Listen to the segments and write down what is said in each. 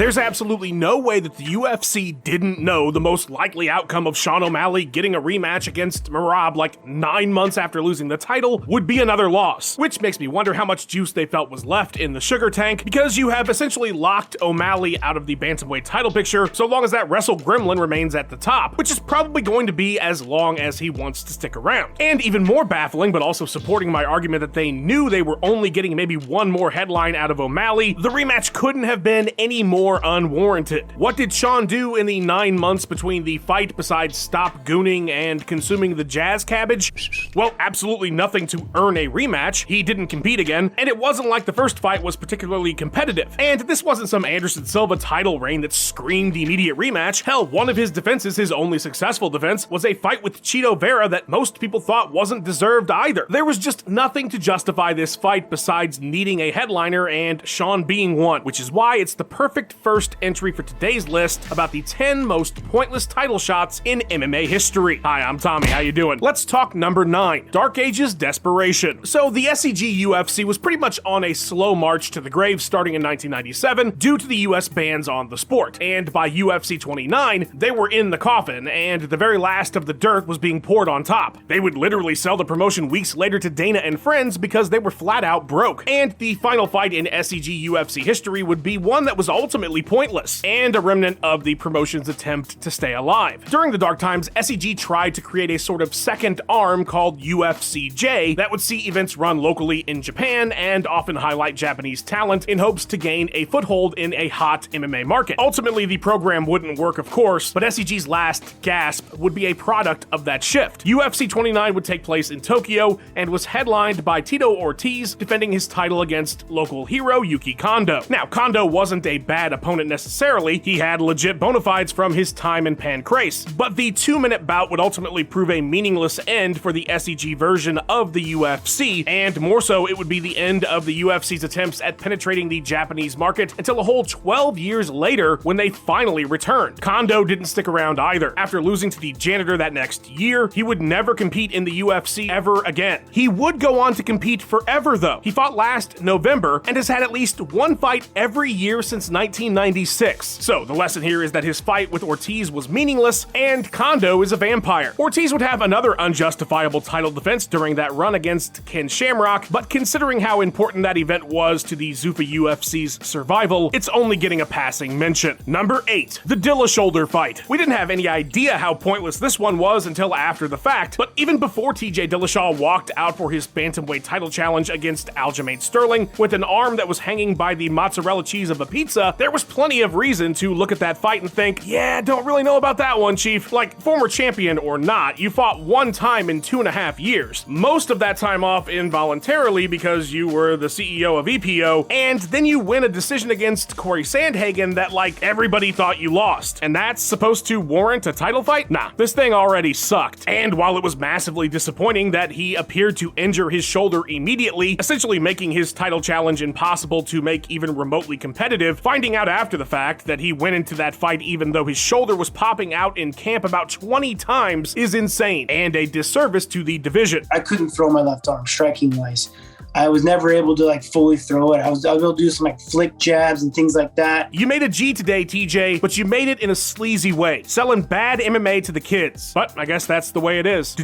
There's absolutely no way that the UFC didn't know the most likely outcome of Sean O'Malley getting a rematch against Merab like 9 months after losing the title would be another loss, which makes me wonder how much juice they felt was left in the sugar tank, because you have essentially locked O'Malley out of the bantamweight title picture so long as that Wrestle Gremlin remains at the top, which is probably going to be as long as he wants to stick around. And even more baffling, but also supporting my argument that they knew they were only getting maybe one more headline out of O'Malley, the rematch couldn't have been any more unwarranted. What did Sean do in the 9 months between the fight besides stop gooning and consuming the jazz cabbage? Well, absolutely nothing to earn a rematch. He didn't compete again, and it wasn't like the first fight was particularly competitive. And this wasn't some Anderson Silva title reign that screamed immediate rematch. Hell, one of his defenses, his only successful defense, was a fight with Chito Vera that most people thought wasn't deserved either. There was just nothing to justify this fight besides needing a headliner and Sean being one, which is why it's the perfect first entry for today's list about the 10 most pointless title shots in MMA history. Hi, I'm Tommy, how you doing? Let's talk number 9, Dark Ages Desperation. So the SCG UFC was pretty much on a slow march to the grave starting in 1997 due to the US bans on the sport, and by UFC 29, they were in the coffin, and the very last of the dirt was being poured on top. They would literally sell the promotion weeks later to Dana and friends because they were flat out broke, and the final fight in SCG UFC history would be one that was ultimately pointless, and a remnant of the promotion's attempt to stay alive. During the dark times, SCG tried to create a sort of second arm called UFCJ that would see events run locally in Japan and often highlight Japanese talent in hopes to gain a foothold in a hot MMA market. Ultimately, the program wouldn't work, of course, but SCG's last gasp would be a product of that shift. UFC 29 would take place in Tokyo and was headlined by Tito Ortiz defending his title against local hero Yuki Kondo. Now, Kondo wasn't a bad opponent necessarily, he had legit bona fides from his time in Pancrase, but the 2-minute bout would ultimately prove a meaningless end for the SCG version of the UFC, and more so, it would be the end of the UFC's attempts at penetrating the Japanese market until a whole 12 years later when they finally returned. Kondo didn't stick around either. After losing to the janitor that next year, he would never compete in the UFC ever again. He would go on to compete forever though. He fought last November and has had at least one fight every year since 1996. So the lesson here is that his fight with Ortiz was meaningless and Kondo is a vampire. Ortiz would have another unjustifiable title defense during that run against Ken Shamrock, but considering how important that event was to the Zuffa UFC's survival, it's only getting a passing mention. Number 8, the Dillashaw fight. We didn't have any idea how pointless this one was until after the fact, but even before TJ Dillashaw walked out for his bantamweight title challenge against Aljamain Sterling with an arm that was hanging by the mozzarella cheese of a pizza, there was plenty of reason to look at that fight and think, yeah, don't really know about that one, Chief. Like, former champion or not, you fought one time in 2.5 years. Most of that time off involuntarily because you were the CEO of EPO, and then you win a decision against Corey Sandhagen that, like, everybody thought you lost. And that's supposed to warrant a title fight? Nah, this thing already sucked. And while it was massively disappointing that he appeared to injure his shoulder immediately, essentially making his title challenge impossible to make even remotely competitive, finding out after the fact that he went into that fight even though his shoulder was popping out in camp about 20 times is insane and a disservice to the division. I couldn't throw my left arm striking wise. I was never able to fully throw it. I was able to do some flick jabs and things like that. You made a G today, TJ, but you made it in a sleazy way, selling bad MMA to the kids. But I guess that's the way it is.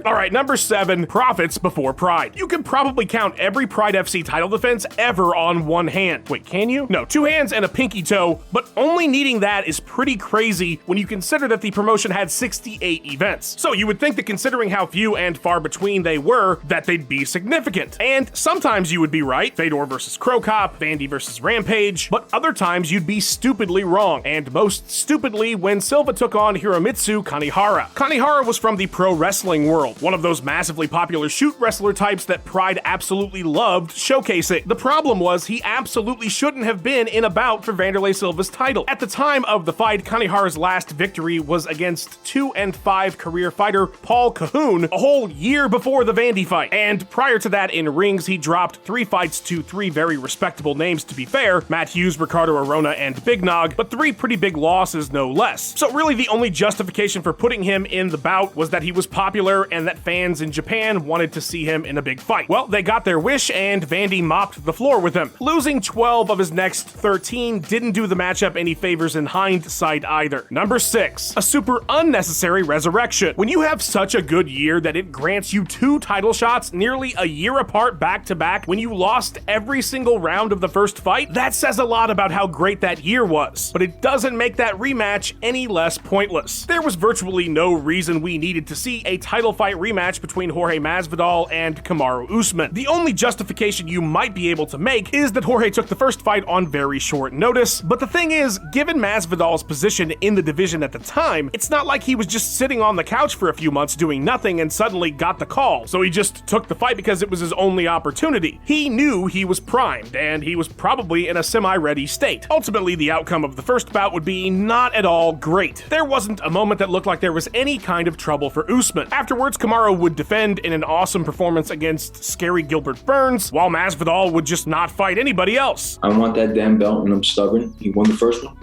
All right, number 7, profits before pride. You can probably count every Pride FC title defense ever on one hand. Wait, can you? No, 2 hands and a pinky toe, but only needing that is pretty crazy when you consider that the promotion had 68 events. So you would think that considering how few and far between they were, that they'd be significant. And sometimes you would be right, Fedor versus Crow Cop, Vandy versus Rampage, but other times you'd be stupidly wrong, and most stupidly when Silva took on Hiromitsu Kanehara. Kanehara was from the pro wrestling world, one of those massively popular shoot wrestler types that Pride absolutely loved showcasing. The problem was he absolutely shouldn't have been in a bout for Vanderlei Silva's title. At the time of the fight, Kanehara's last victory was against 2-5 career fighter Paul Cahoon a whole year before the Vandy fight, and prior to that in rings, he dropped 3 fights to 3 very respectable names, to be fair, Matt Hughes, Ricardo Arona, and Big Nog, but 3 pretty big losses no less. So really the only justification for putting him in the bout was that he was popular and that fans in Japan wanted to see him in a big fight. Well, they got their wish and Vandy mopped the floor with him. Losing 12 of his next 13 didn't do the matchup any favors in hindsight either. Number 6, a super unnecessary resurrection. When you have such a good year that it grants you 2 title shots nearly a year apart back-to-back when you lost every single round of the first fight, that says a lot about how great that year was. But it doesn't make that rematch any less pointless. There was virtually no reason we needed to see a title fight rematch between Jorge Masvidal and Kamaru Usman. The only justification you might be able to make is that Jorge took the first fight on very short notice, but the thing is, given Masvidal's position in the division at the time, it's not like he was just sitting on the couch for a few months doing nothing and suddenly got the call, so he just took the fight because it was his only opportunity. He knew he was primed, and he was probably in a semi-ready state. Ultimately, the outcome of the first bout would be not at all great. There wasn't a moment that looked like there was any kind of trouble for Usman. Afterwards, Kamaru would defend in an awesome performance against scary Gilbert Burns, while Masvidal would just not fight anybody else. I want that damn belt and I'm stubborn. He won the first one.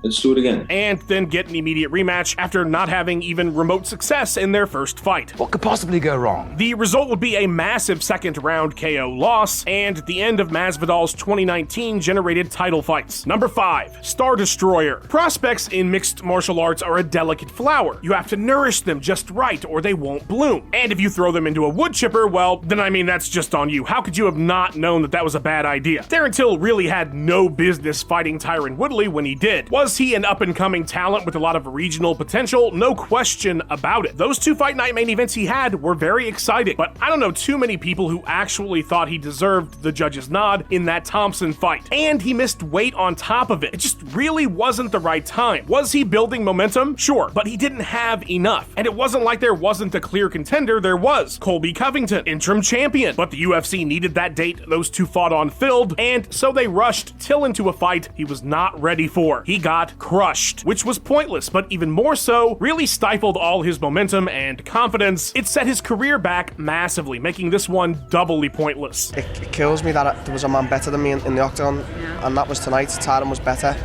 Let's do it again. And then get an immediate rematch after not having even remote success in their first fight. What could possibly go wrong? The result would be a massive second round KO loss and the end of Masvidal's 2019 generated title fights. Number 5, Star Destroyer. Prospects in mixed martial arts are a delicate flower. You have to nourish them just right or they won't bloom. And if you throw them into a wood chipper, well, then I mean that's just on you. How could you have not known that that was a bad idea? Darren Till really had no business fighting Tyron Woodley when he did. Was he an up-and-coming talent with a lot of regional potential? No question about it. Those 2 fight night main events he had were very exciting, but I don't know too many people who actually thought he deserved the judge's nod in that Thompson fight. And he missed weight on top of it. It just really wasn't the right time. Was he building momentum? Sure, but he didn't have enough. And it wasn't like there wasn't a clear contender. There was. Colby Covington, interim champion. But the UFC needed that date those 2 fought on filled, and so they rushed Till into a fight he was not ready for. He got crushed, which was pointless, but even more so, really stifled all his momentum and confidence. It set his career back massively, making this one doubly pointless. It kills me that there was a man better than me in the octagon, and that was tonight. Tyron was better.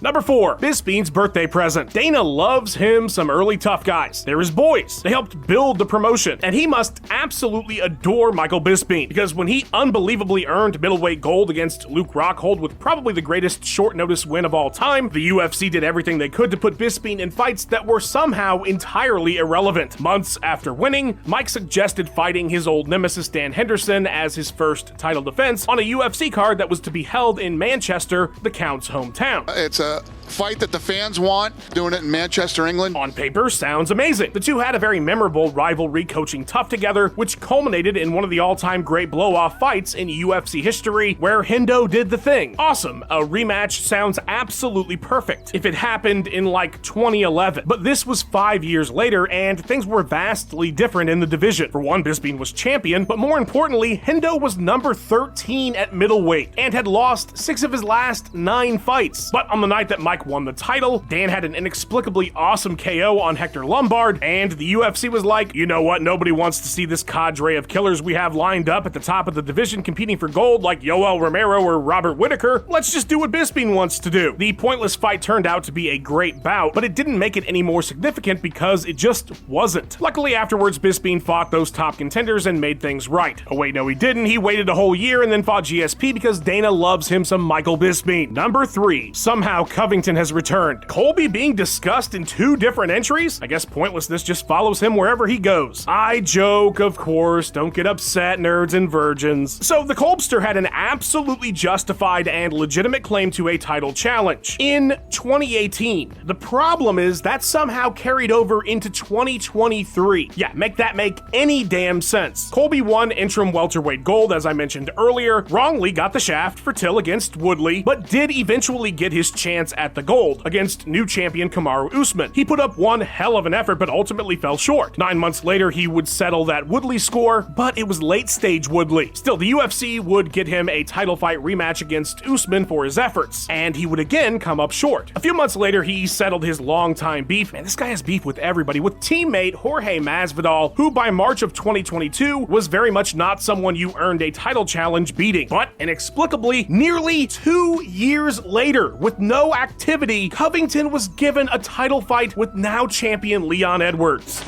Number 4, Bisping's birthday present. Dana loves him some early tough guys. They're his boys. They helped build the promotion, and he must absolutely adore Michael Bisping, because when he unbelievably earned middleweight gold against Luke Rockhold with probably the greatest short notice win of all time, the UFC did everything they could to put Bisping in fights that were somehow entirely irrelevant. Months after winning, Mike suggested fighting his old nemesis Dan Henderson as his first title defense on a UFC card that was to be held in Manchester, the Count's hometown. It's a fight that the fans want, doing it in Manchester, England. On paper, sounds amazing. The two had a very memorable rivalry coaching tough together, which culminated in one of the all-time great blow-off fights in UFC history, where Hendo did the thing. Awesome. A rematch sounds absolutely perfect if it happened in like 2011. But this was 5 years later, and things were vastly different in the division. For one, Bisping was champion, but more importantly, Hendo was number 13 at middleweight, and had lost 6 of his last 9 fights. But on the night that Mike won the title, Dan had an inexplicably awesome KO on Hector Lombard, and the UFC was like, you know what, nobody wants to see this cadre of killers we have lined up at the top of the division competing for gold like Yoel Romero or Robert Whittaker. Let's just do what Bisping wants to do. The pointless fight turned out to be a great bout, but it didn't make it any more significant because it just wasn't. Luckily afterwards, Bisping fought those top contenders and made things right. Oh wait, no he didn't. He waited a whole year and then fought GSP because Dana loves him some Michael Bisping. Number 3, somehow Covington has returned. Colby being discussed in 2 different entries? I guess pointlessness just follows him wherever he goes. I joke, of course. Don't get upset, nerds and virgins. So the Colbster had an absolutely justified and legitimate claim to a title challenge in 2018. The problem is that somehow carried over into 2023. Yeah, make that make any damn sense. Colby won interim welterweight gold, as I mentioned earlier, wrongly got the shaft for Till against Woodley, but did eventually get his chance at the the gold against new champion Kamaru Usman. He put up one hell of an effort, but ultimately fell short. 9 months later, he would settle that Woodley score, but it was late-stage Woodley. Still, the UFC would get him a title fight rematch against Usman for his efforts, and he would again come up short. A few months later, he settled his longtime beef. Man, this guy has beef with everybody, with teammate Jorge Masvidal, who by March of 2022 was very much not someone you earned a title challenge beating. But inexplicably, nearly 2 years later, with no activity, Covington was given a title fight with now champion Leon Edwards.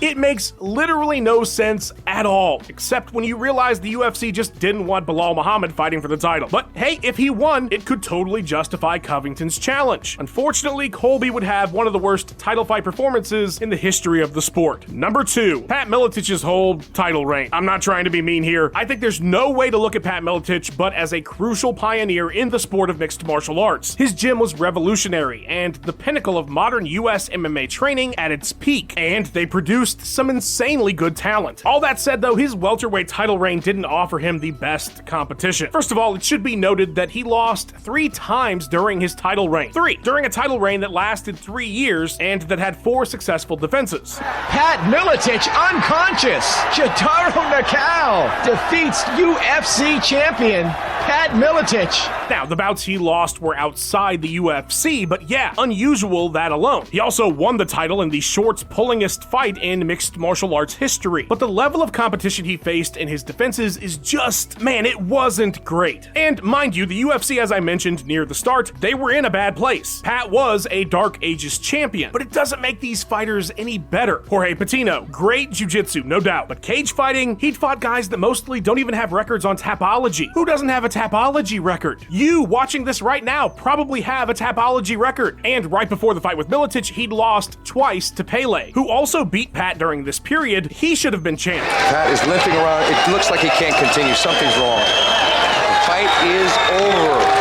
It makes literally no sense at all, except when you realize the UFC just didn't want Bilal Muhammad fighting for the title. But hey, if he won, it could totally justify Covington's challenge. Unfortunately, Colby would have one of the worst title fight performances in the history of the sport. Number 2, Pat Militic's whole title reign. I'm not trying to be mean here. I think there's no way to look at Pat Militic but as a crucial pioneer in the sport of mixed martial arts. His gym was revolutionary and the pinnacle of modern US MMA training at its peak, and they produced some insanely good talent. All that said though, his welterweight title reign didn't offer him the best competition. First of all, it should be noted that he lost 3 times during his title reign. 3 during a title reign that lasted 3 years and that had 4 successful defenses. Pat Miocic unconscious. Jotaro Nakao defeats UFC champion Pat Miocic. Now, the bouts he lost were outside the UFC, but yeah, unusual that alone. He also won the title in the shorts pullingest fight in mixed martial arts history, but the level of competition he faced in his defenses is just, man, it wasn't great. And mind you, the UFC, as I mentioned near the start, they were in a bad place. Pat was a Dark Ages champion, but it doesn't make these fighters any better. Jorge Patino, great jiu-jitsu, no doubt, but cage fighting, he'd fought guys that mostly don't even have records on Tapology. Who doesn't have a Tapology record? You, watching this right now, probably have a Tapology record. And right before the fight with Militic, he'd lost twice to Pele, who also beat Pat during this period. He should have been champ. Pat is limping around. It looks like he can't continue. Something's wrong. The fight is over.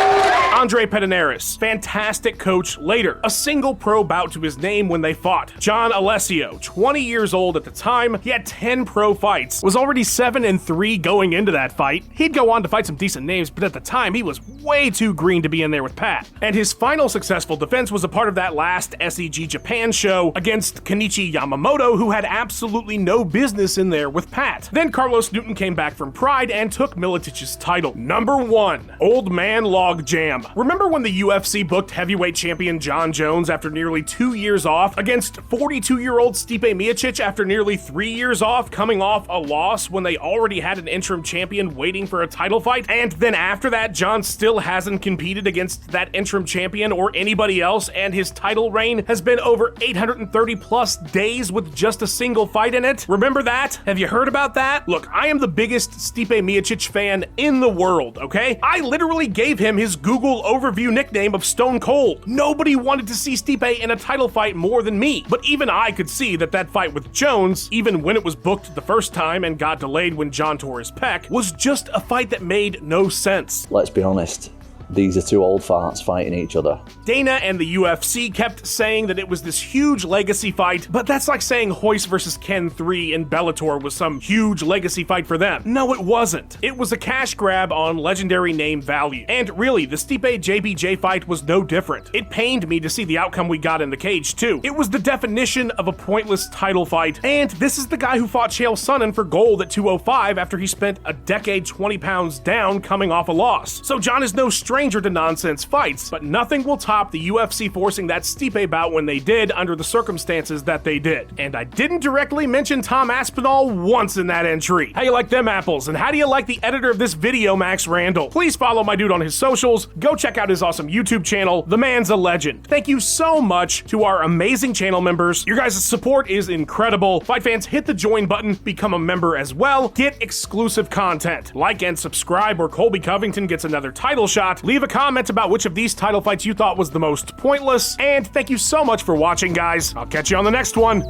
Andre Pederneiras, fantastic coach later. A single pro bout to his name when they fought. John Alessio, 20 years old at the time, he had 10 pro fights, was already 7-3 going into that fight. He'd go on to fight some decent names, but at the time, he was way too green to be in there with Pat. And his final successful defense was a part of that last SEG Japan show against Kenichi Yamamoto, who had absolutely no business in there with Pat. Then Carlos Newton came back from Pride and took Militic's title. Number 1, Old Man Logjam. Remember when the UFC booked heavyweight champion John Jones after nearly 2 years off against 42-year-old Stipe Miocic after nearly 3 years off, coming off a loss when they already had an interim champion waiting for a title fight? And then after that, John still hasn't competed against that interim champion or anybody else, and his title reign has been over 830 plus days with just a single fight in it. Remember that? Have you heard about that? Look, I am the biggest Stipe Miocic fan in the world, okay? I literally gave him his Google overview nickname of Stone Cold. Nobody wanted to see Stipe in a title fight more than me, but even I could see that that fight with Jones, even when it was booked the first time and got delayed when John tore his pec, was just a fight that made no sense. Let's be honest. These are 2 old farts fighting each other. Dana and the UFC kept saying that it was this huge legacy fight, but that's like saying Hoist versus Ken 3 in Bellator was some huge legacy fight for them. No, it wasn't. It was a cash grab on legendary name value. And really, the Stipe JBJ fight was no different. It pained me to see the outcome we got in the cage, too. It was the definition of a pointless title fight, and this is the guy who fought Chael Sonnen for gold at 205 after he spent a decade 20 pounds down coming off a loss. So John is no stranger to nonsense fights, but nothing will top the UFC forcing that Stipe bout when they did under the circumstances that they did. And I didn't directly mention Tom Aspinall once in that entry. How you like them apples? And how do you like the editor of this video, Max Randall? Please follow my dude on his socials. Go check out his awesome YouTube channel. The man's a legend. Thank you so much to our amazing channel members. Your guys' support is incredible. Fight fans, hit the join button, become a member as well. Get exclusive content. Like and subscribe or Colby Covington gets another title shot. Leave a comment about which of these title fights you thought was the most pointless. And thank you so much for watching, guys. I'll catch you on the next one.